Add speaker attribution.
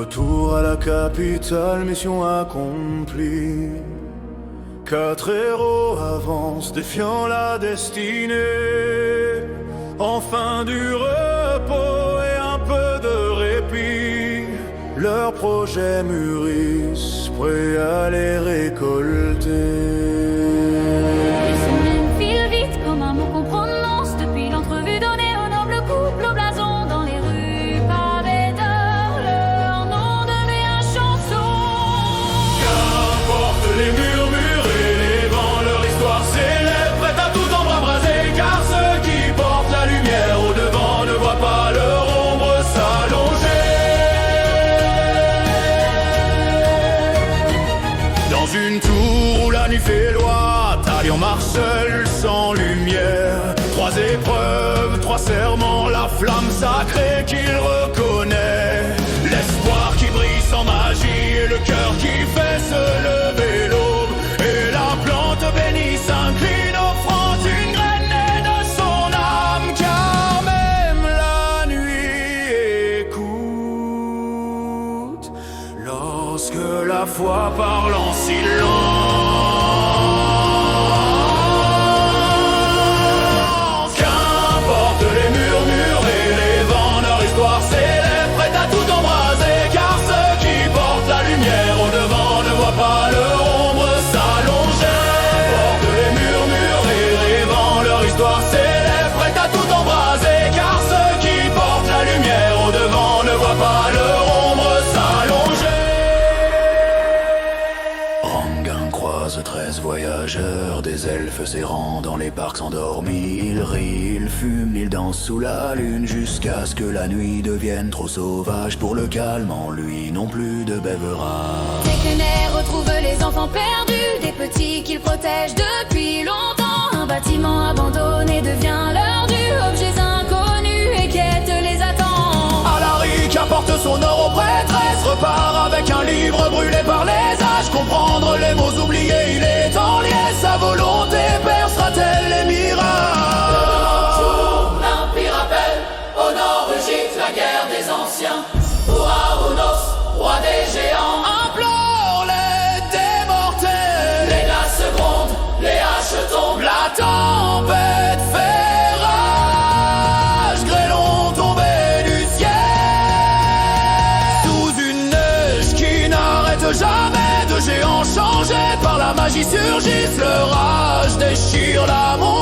Speaker 1: Retour à la capitale, mission accomplie. 4 héros avancent, défiant la destinée. Enfin du repos et un peu de répit. Leurs projets mûrissent, prêts à les récolter.
Speaker 2: Les semaines filent vite comme un mot qu'on prononce. Depuis l'entrevue donnée au noble couple au blason. Dans les rues pavées d'or, leur nom devient un chanson.
Speaker 1: Qu'importe les murmures et les vents, leur histoire s'élève, prête à tout embraser. Car ceux qui portent la lumière au devant ne voient pas leur ombre s'allonger. Dans une tour où la nuit fait loi, Talion marche seul sans lumière. 3 épreuves, 3 serments, la flamme sacrée qu'il reconnaît. L'espoir qui brille sans magie et le cœur qui fait se lever l'aube. Et la plante bénie s'incline, offrant une graine née de son âme. Car même la nuit écoute lorsque la foi parle en silence. Qu'importe les murmures et les vents, leur histoire s'élève, prête à tout embraser. Car ceux qui portent la lumière au devant ne voient pas leur ombre s'allonger. Qu'importe les murmures et les vents, leur histoire s'élève, prête à tout embraser. Car ceux qui portent la lumière au devant ne voient pas leur ombre s'allonger. Ranguin croise 13 voyageurs, des elfes errants dans les parcs endormis. Ils rient, ils fument, ils dansent sous la lune, jusqu'à ce que la nuit devienne trop sauvage. Pour le calme en lui, non plus de bèveras.
Speaker 2: Tekener retrouve les enfants perdus, des petits qu'il protège depuis longtemps. Un bâtiment abandonné devient leur dû, objets inconnus et quête les attend.
Speaker 1: Alaric apporte son or aux prêtresses, repart avec un livre brûlé par les âges. Comprendre les mots oubliés, il est en liesse. Sa volonté percera-t-elle les miracles?
Speaker 3: L'Empire appelle, au nord rugit la guerre des anciens. Pour Arunos, roi des géants,
Speaker 1: Implore l'aide des mortels.
Speaker 3: les glaces grondent, les haches tombent.
Speaker 1: La tempête fait rage, grêlons tombés du ciel. Sous une neige qui n'arrête jamais, de géants changés par la magie surgissent. Leur rage déchire la montagne.